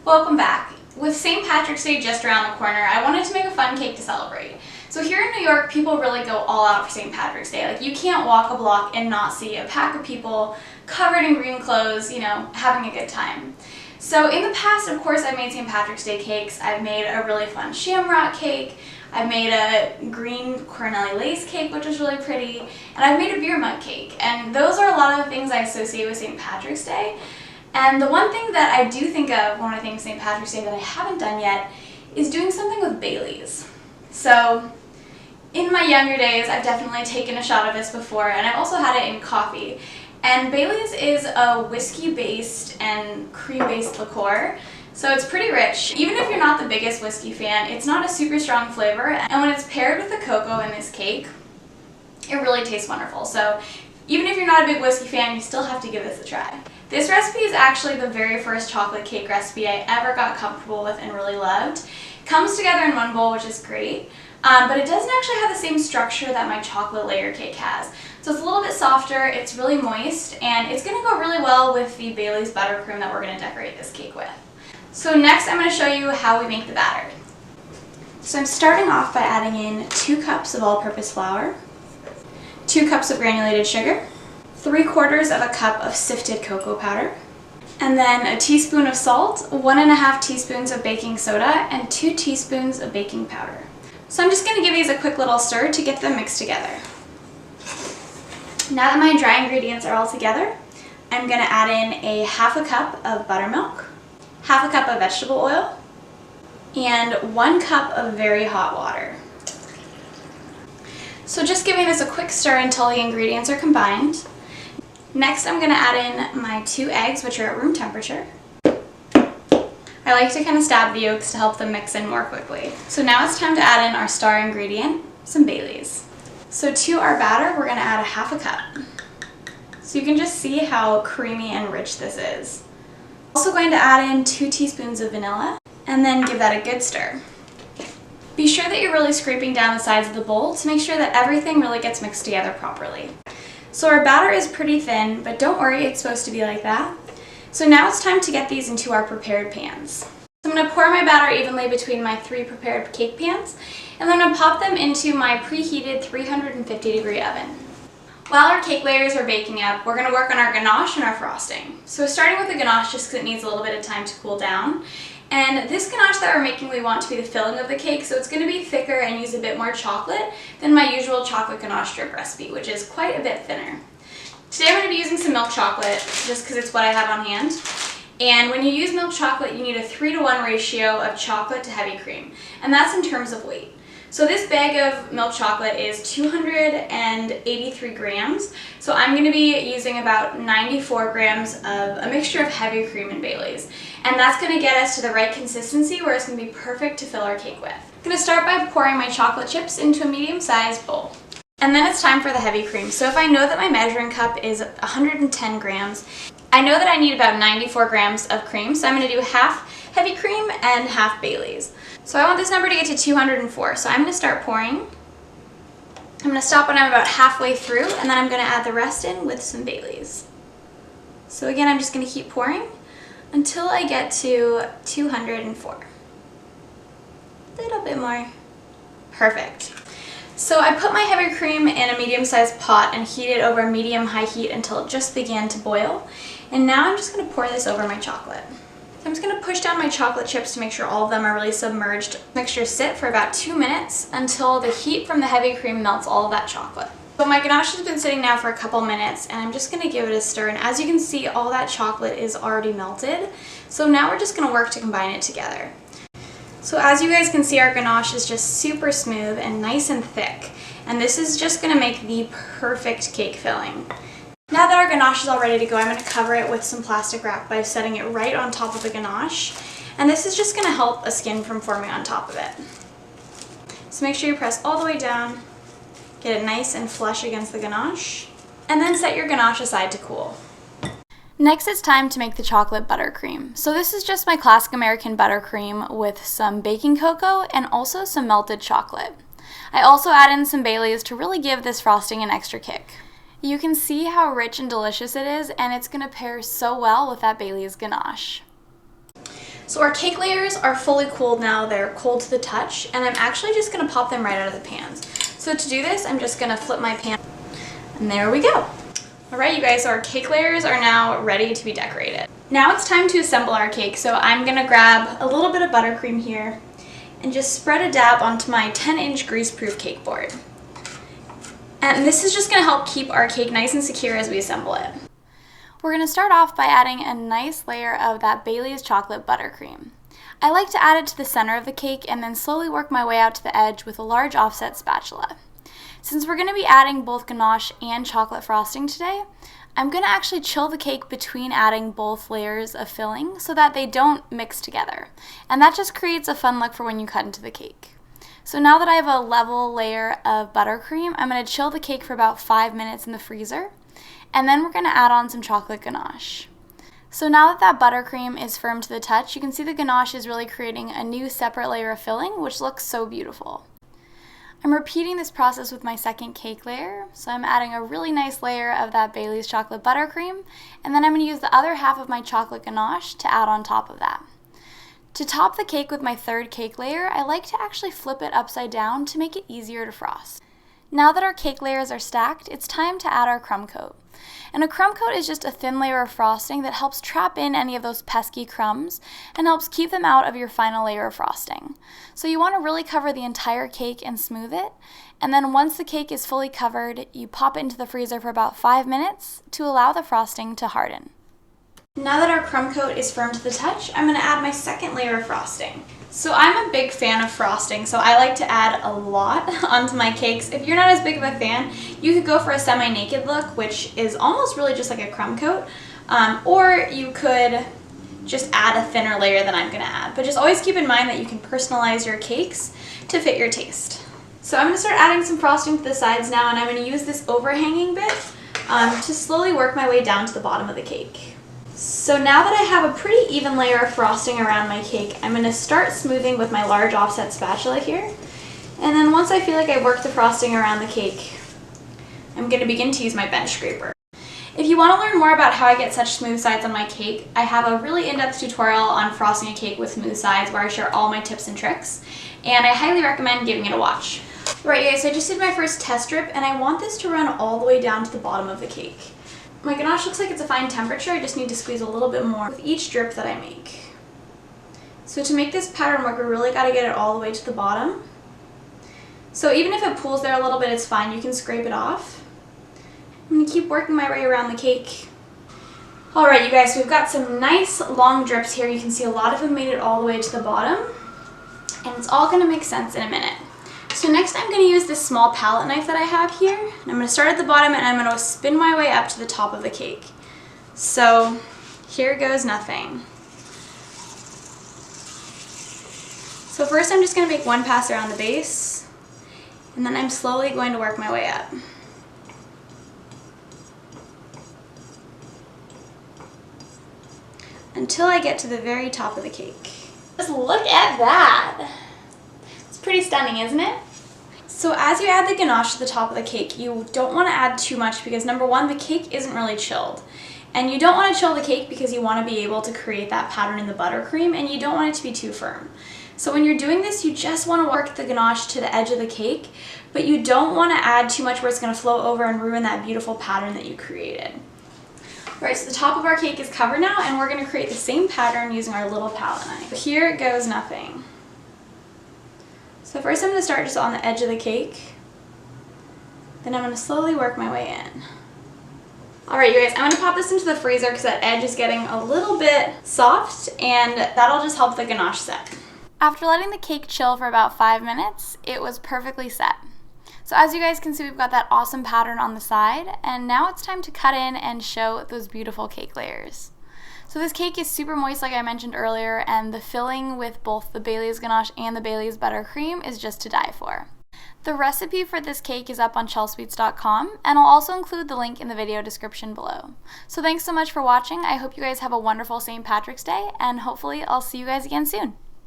Welcome back. With St. Patrick's Day just around the corner, I wanted to make a fun cake to celebrate. So here in New York, people really go all out for St. Patrick's Day. Like, you can't walk a block and not see a pack of people covered in green clothes, having a good time. So in the past, of course, I've made St. Patrick's Day cakes. I've made a really fun shamrock cake. I've made a green Corneli lace cake, which is really pretty. And I've made a beer mug cake. And those are a lot of the things I associate with St. Patrick's Day. And the one thing that I do think of when I think St. Patrick's Day that I haven't done yet is doing something with Baileys. So in my younger days, I've definitely taken a shot of this before, and I've also had it in coffee. And Baileys is a whiskey-based and cream-based liqueur, so it's pretty rich. Even if you're not the biggest whiskey fan, it's not a super strong flavor, and when it's paired with the cocoa in this cake, it really tastes wonderful. So even if you're not a big whiskey fan, you still have to give this a try. This recipe is actually the very first chocolate cake recipe I ever got comfortable with and really loved. It comes together in one bowl, which is great, but it doesn't actually have the same structure that my chocolate layer cake has. So it's a little bit softer, it's really moist, and it's going to go really well with the Baileys buttercream that we're going to decorate this cake with. So next I'm going to show you how we make the batter. So I'm starting off by adding in 2 cups of all-purpose flour, 2 cups of granulated sugar, 3/4 of a cup of sifted cocoa powder, and then a teaspoon of salt, 1½ teaspoons of baking soda, and 2 teaspoons of baking powder. So I'm just going to give these a quick little stir to get them mixed together. Now that my dry ingredients are all together, I'm going to add in a 1/2 cup of buttermilk, 1/2 cup of vegetable oil, and 1 cup of very hot water. So just giving this a quick stir until the ingredients are combined. Next, I'm going to add in my 2 eggs, which are at room temperature. I like to kind of stab the yolks to help them mix in more quickly. So now it's time to add in our star ingredient, some Baileys. So to our batter, we're going to add a 1/2 cup. So you can just see how creamy and rich this is. Also going to add in 2 teaspoons of vanilla, and then give that a good stir. Be sure that you're really scraping down the sides of the bowl to make sure that everything really gets mixed together properly. So our batter is pretty thin, but don't worry, it's supposed to be like that. So now it's time to get these into our prepared pans. So I'm going to pour my batter evenly between my 3 prepared cake pans, and then I'm going to pop them into my preheated 350-degree oven. While our cake layers are baking up, we're going to work on our ganache and our frosting. So starting with the ganache, just because it needs a little bit of time to cool down. And this ganache that we're making, we want to be the filling of the cake, so it's going to be thicker and use a bit more chocolate than my usual chocolate ganache strip recipe, which is quite a bit thinner. Today I'm going to be using some milk chocolate, just because it's what I have on hand. And when you use milk chocolate, you need a 3-to-1 ratio of chocolate to heavy cream, and that's in terms of weight. So this bag of milk chocolate is 283 grams, so I'm going to be using about 94 grams of a mixture of heavy cream and Baileys. And that's going to get us to the right consistency where it's going to be perfect to fill our cake with. I'm going to start by pouring my chocolate chips into a medium-sized bowl. And then it's time for the heavy cream. So if I know that my measuring cup is 110 grams, I know that I need about 94 grams of cream, so I'm going to do half heavy cream and half Baileys. So I want this number to get to 204, so I'm going to start pouring. I'm going to stop when I'm about halfway through, and then I'm going to add the rest in with some Baileys. So again, I'm just going to keep pouring until I get to 204. A little bit more. Perfect. So I put my heavy cream in a medium-sized pot and heat it over medium-high heat until it just began to boil. And now I'm just going to pour this over my chocolate. I'm just going to push down my chocolate chips to make sure all of them are really submerged. Mixture sit for about 2 minutes until the heat from the heavy cream melts all of that chocolate. So my ganache has been sitting now for a couple minutes, and I'm just going to give it a stir, and as you can see, all that chocolate is already melted. So now we're just going to work to combine it together. So as you guys can see, our ganache is just super smooth and nice and thick, and this is just going to make the perfect cake filling. Now that our ganache is all ready to go, I'm going to cover it with some plastic wrap by setting it right on top of the ganache, and this is just going to help a skin from forming on top of it. So make sure you press all the way down, get it nice and flush against the ganache, and then set your ganache aside to cool. Next, it's time to make the chocolate buttercream. So this is just my classic American buttercream with some baking cocoa and also some melted chocolate. I also add in some Baileys to really give this frosting an extra kick. You can see how rich and delicious it is, and it's going to pair so well with that Baileys ganache. So our cake layers are fully cooled now. They're cold to the touch, and I'm actually just gonna pop them right out of the pans. So to do this, I'm just gonna flip my pan, and there we go. All right, you guys, so our cake layers are now ready to be decorated. Now it's time to assemble our cake. So I'm gonna grab a little bit of buttercream here and just spread a dab onto my 10-inch grease-proof cake board. And this is just gonna help keep our cake nice and secure as we assemble it. We're gonna start off by adding a nice layer of that Bailey's chocolate buttercream. I like to add it to the center of the cake and then slowly work my way out to the edge with a large offset spatula. Since we're gonna be adding both ganache and chocolate frosting today, I'm gonna actually chill the cake between adding both layers of filling so that they don't mix together. And that just creates a fun look for when you cut into the cake. So now that I have a level layer of buttercream, I'm gonna chill the cake for about 5 minutes in the freezer. And then we're gonna add on some chocolate ganache. So now that buttercream is firm to the touch, you can see the ganache is really creating a new separate layer of filling, which looks so beautiful. I'm repeating this process with my second cake layer, so I'm adding a really nice layer of that Bailey's chocolate buttercream, and then I'm going to use the other half of my chocolate ganache to add on top of that. To top the cake with my third cake layer, I like to actually flip it upside down to make it easier to frost. Now that our cake layers are stacked, it's time to add our crumb coat. And a crumb coat is just a thin layer of frosting that helps trap in any of those pesky crumbs and helps keep them out of your final layer of frosting. So you want to really cover the entire cake and smooth it. And then once the cake is fully covered, you pop it into the freezer for about 5 minutes to allow the frosting to harden. Now that our crumb coat is firm to the touch, I'm going to add my second layer of frosting. So I'm a big fan of frosting, so I like to add a lot onto my cakes. If you're not as big of a fan, you could go for a semi-naked look, which is almost really just like a crumb coat, or you could just add a thinner layer than I'm going to add. But just always keep in mind that you can personalize your cakes to fit your taste. So I'm going to start adding some frosting to the sides now, and I'm going to use this overhanging bit to slowly work my way down to the bottom of the cake. So now that I have a pretty even layer of frosting around my cake, I'm going to start smoothing with my large offset spatula here. And then once I feel like I've worked the frosting around the cake, I'm going to begin to use my bench scraper. If you want to learn more about how I get such smooth sides on my cake, I have a really in-depth tutorial on frosting a cake with smooth sides where I share all my tips and tricks, and I highly recommend giving it a watch. Right, guys, so I just did my first test drip, and I want this to run all the way down to the bottom of the cake. My ganache looks like it's a fine temperature. I just need to squeeze a little bit more with each drip that I make. So to make this pattern work, we really got to get it all the way to the bottom. So even if it pools there a little bit, it's fine. You can scrape it off. I'm going to keep working my way around the cake. All right, you guys, so we've got some nice long drips here. You can see a lot of them made it all the way to the bottom, and it's all going to make sense in a minute. So next I'm going to use this small palette knife that I have here, and I'm going to start at the bottom and I'm going to spin my way up to the top of the cake. So here goes nothing. So first I'm just going to make one pass around the base, and then I'm slowly going to work my way up. Until I get to the very top of the cake. Just look at that! It's pretty stunning, isn't it? So as you add the ganache to the top of the cake, you don't want to add too much because number one, the cake isn't really chilled. And you don't want to chill the cake because you want to be able to create that pattern in the buttercream, and you don't want it to be too firm. So when you're doing this, you just want to work the ganache to the edge of the cake, but you don't want to add too much where it's going to flow over and ruin that beautiful pattern that you created. Alright, so the top of our cake is covered now, and we're going to create the same pattern using our little palette knife. Here goes nothing. So first I'm going to start just on the edge of the cake, then I'm going to slowly work my way in. Alright, you guys, I'm going to pop this into the freezer because that edge is getting a little bit soft, and that'll just help the ganache set. After letting the cake chill for about 5 minutes, it was perfectly set. So as you guys can see, we've got that awesome pattern on the side, and now it's time to cut in and show those beautiful cake layers. So this cake is super moist like I mentioned earlier, and the filling with both the Bailey's ganache and the Bailey's buttercream is just to die for. The recipe for this cake is up on Chelsweets.com, and I'll also include the link in the video description below. So thanks so much for watching. I hope you guys have a wonderful St. Patrick's Day, and hopefully I'll see you guys again soon.